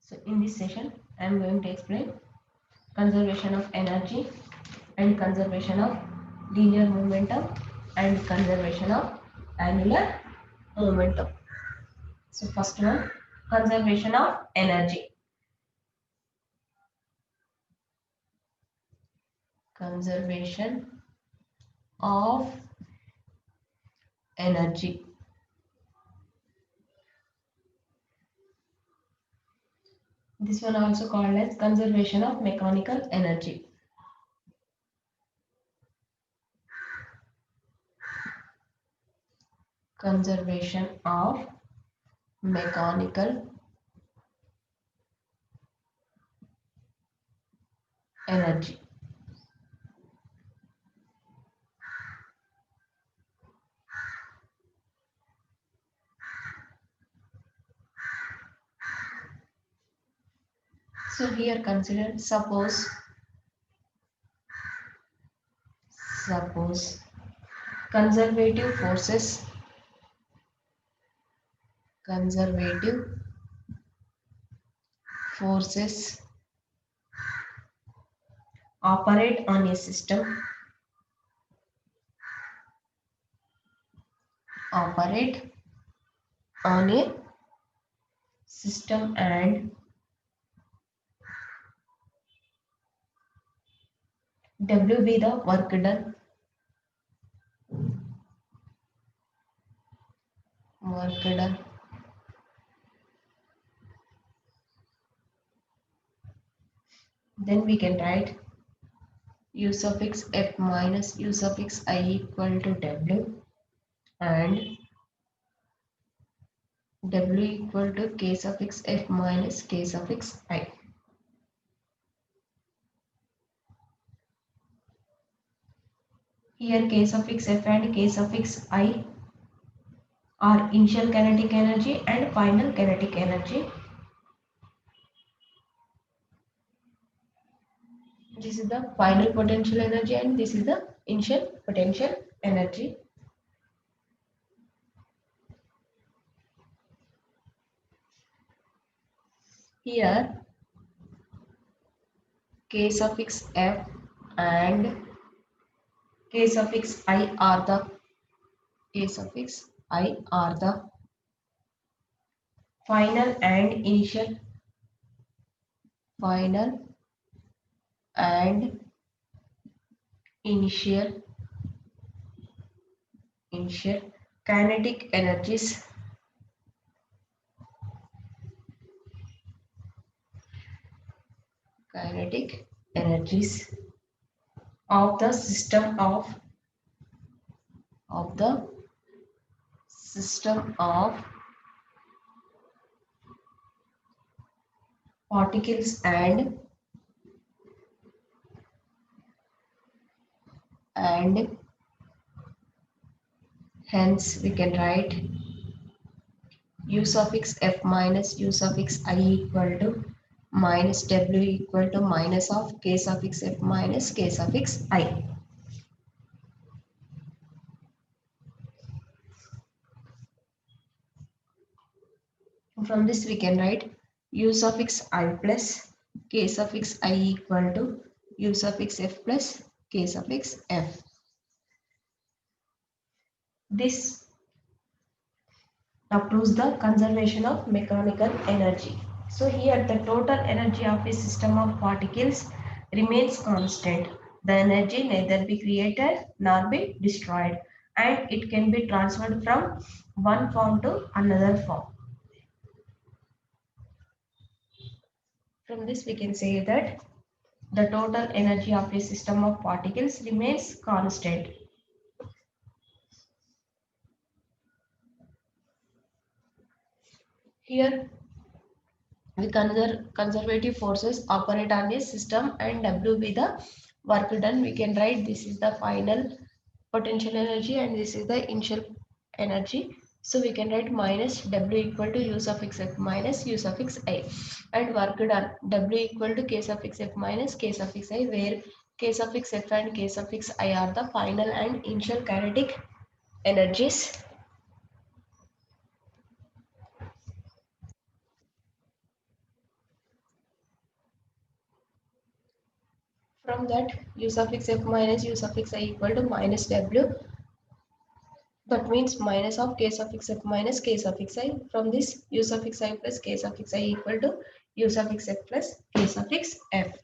So in this session, I am going to explain conservation of energy and conservation of linear momentum and conservation of angular momentum. So first one, conservation of energy. Conservation of energy. This one also called as conservation of mechanical energy. Conservation of mechanical energy. So here consider suppose conservative forces operate on a operate on a system and W be the work done. Then we can write U suffix F minus U suffix I equal to W and W equal to K suffix F minus K suffix I. Here K suffix F and K suffix I are initial kinetic energy and final kinetic energy. This is the final potential energy and this is the initial potential energy. Here K suffix F and K suffix I are the final and initial final and initial kinetic energies kinetic energies of the system of particles and hence we can write U suffix F minus U suffix I equal to minus W equal to minus of K suffix F minus K suffix I. From this we can write U suffix I plus K suffix I equal to U suffix F plus K suffix F. This proves the conservation of mechanical energy. So here the total energy of a system of particles remains constant. The energy neither be created nor be destroyed and it can be transferred from one form to another form. From this we can say that the total energy of a system of particles remains constant. Here we conservative forces operate on a system and W be the work done. We can write this is the final potential energy and this is the initial energy. So we can write minus W equal to U suffix F minus U suffix I and work done W equal to K suffix F minus K suffix I, where K suffix F and K suffix I are the final and initial kinetic energies. From that, u suffix f minus u suffix I equal to minus w. That means minus of k suffix f minus k suffix I. From this, u suffix I plus k suffix I equal to u suffix f plus k suffix f.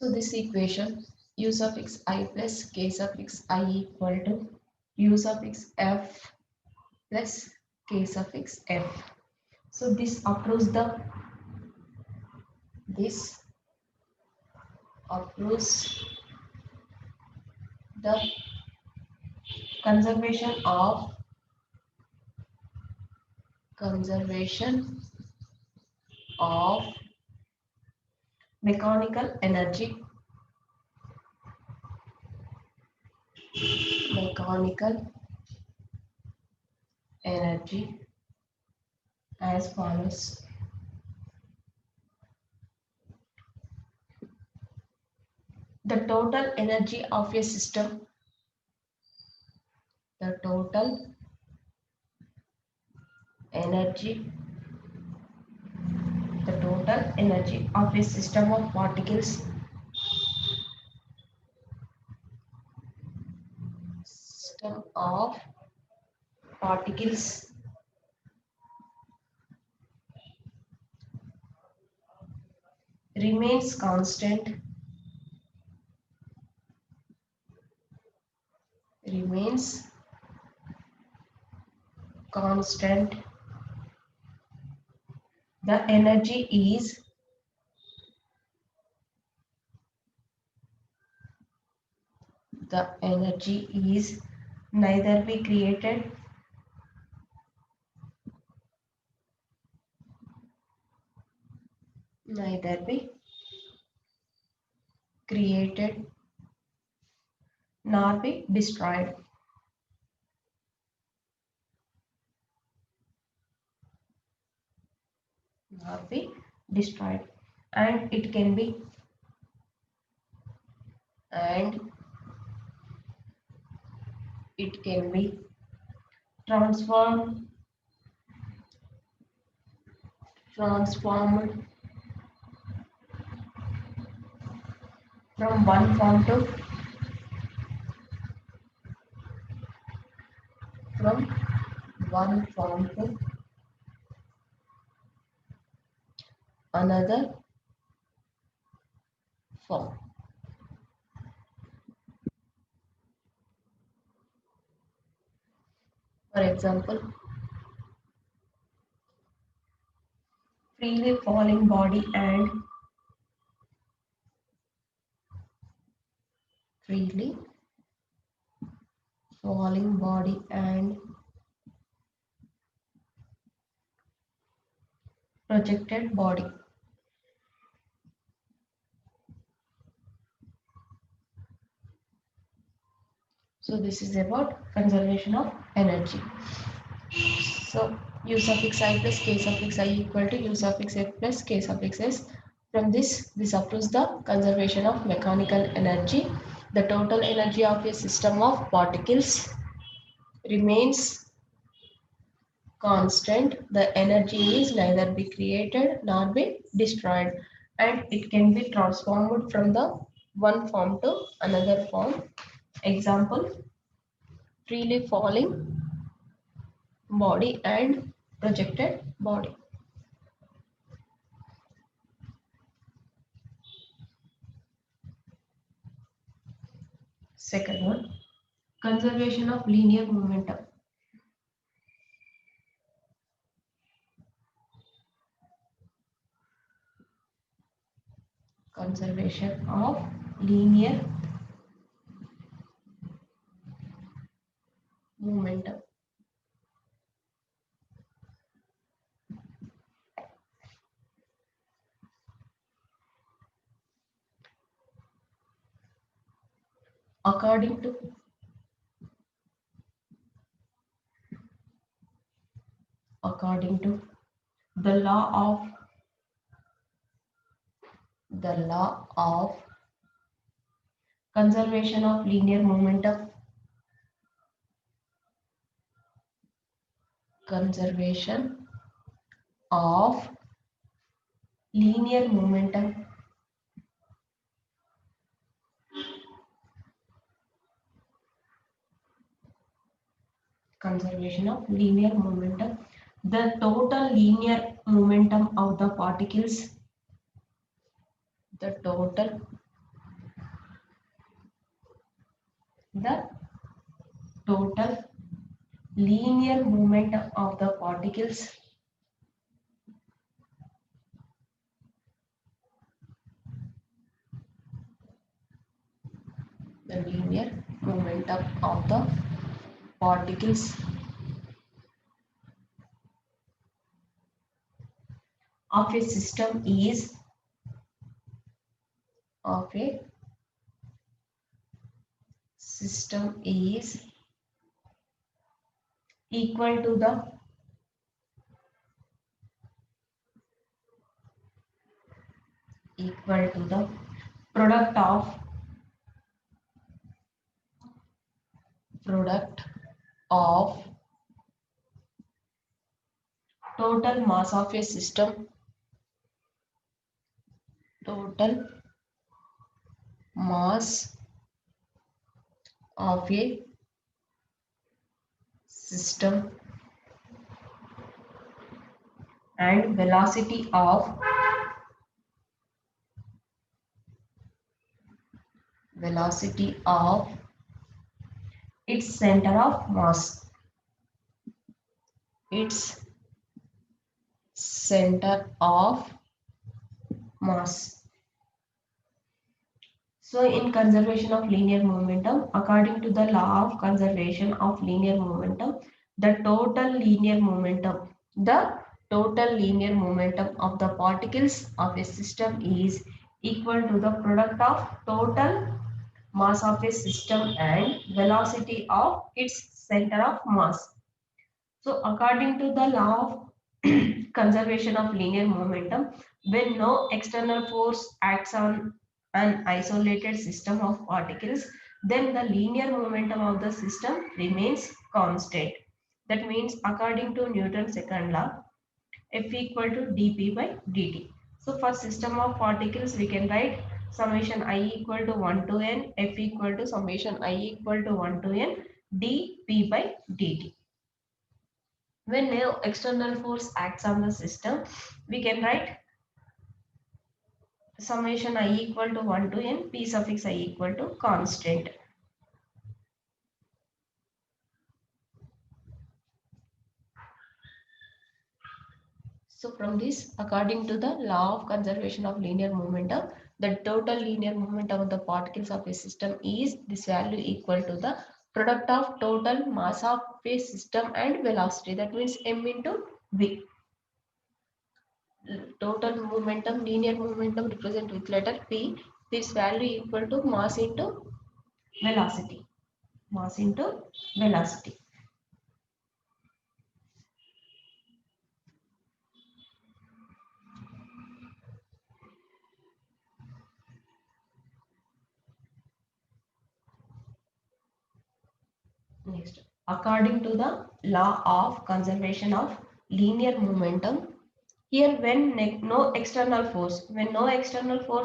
So this equation u suffix I plus k suffix I equal to u suffix f plus k suffix f. So this approves the conservation of mechanical energy as follows. The total energy of a system, the total energy, the total energy of a system of particles remains remains constant. The energy is neither be created neither be created nor be destroyed. Nor be destroyed. And it can be and it can be transformed transformed from from one form to another form. For example, freely falling body and freely falling body and projected body. So this is about conservation of energy. So u suffix I plus k suffix I equal to u suffix f plus k suffix s. From this approves the conservation of mechanical energy. The total energy of a system of particles remains constant. The energy is neither be created nor be destroyed, and it can be transformed from the one form to another form. Example, freely falling body and projected body. Second one, conservation of linear momentum. Conservation of linear momentum. According to according to the law of conservation of linear momentum, conservation of linear momentum, conservation of linear momentum, the total linear momentum of the particles, the total, the total linear momentum of the particles, the linear momentum of the particles of a system is of a system is equal to the product of product of total mass of a system, total mass of a system and velocity of its center of mass, its center of mass. So in conservation of linear momentum, according to the law of conservation of linear momentum, the total linear momentum, of the particles of a system is equal to the product of total mass of a system and velocity of its center of mass. So according to the law of conservation of linear momentum, when no external force acts on an isolated system of particles, then the linear momentum of the system remains constant. That means according to Newton's second law, F equal to dp by dt. So for system of particles, we can write summation I equal to 1 to n, F equal to summation I equal to 1 to n, dp by dt. When no external force acts on the system, we can write summation I equal to 1 to n, p suffix I equal to constant. So from this, according to the law of conservation of linear momentum, the total linear momentum of the particles of a system is this value equal to the product of total mass of a system and velocity. That means m into v. Total momentum, linear momentum represent with letter p. This value equal to mass into velocity. Mass into velocity. Next, according to the law of conservation of linear momentum, here when no external force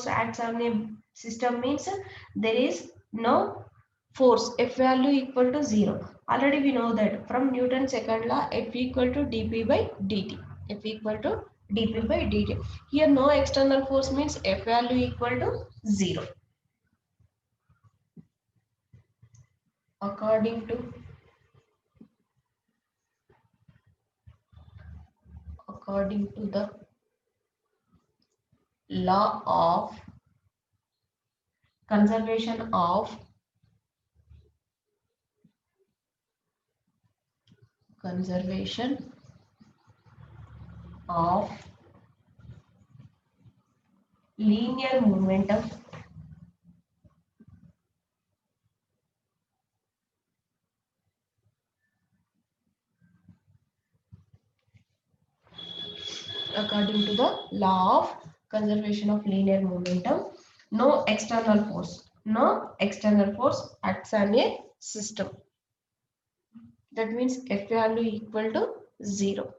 acts on a system means there is no force, F value equal to 0. Already we know that from Newton's second law, F equal to dp by dt. F equal to dp by dt. Here no external force means F value equal to 0. According to the law of conservation of linear momentum, according to the law of conservation of linear momentum, no external force. no external force acts on a system. That means F value equal to 0.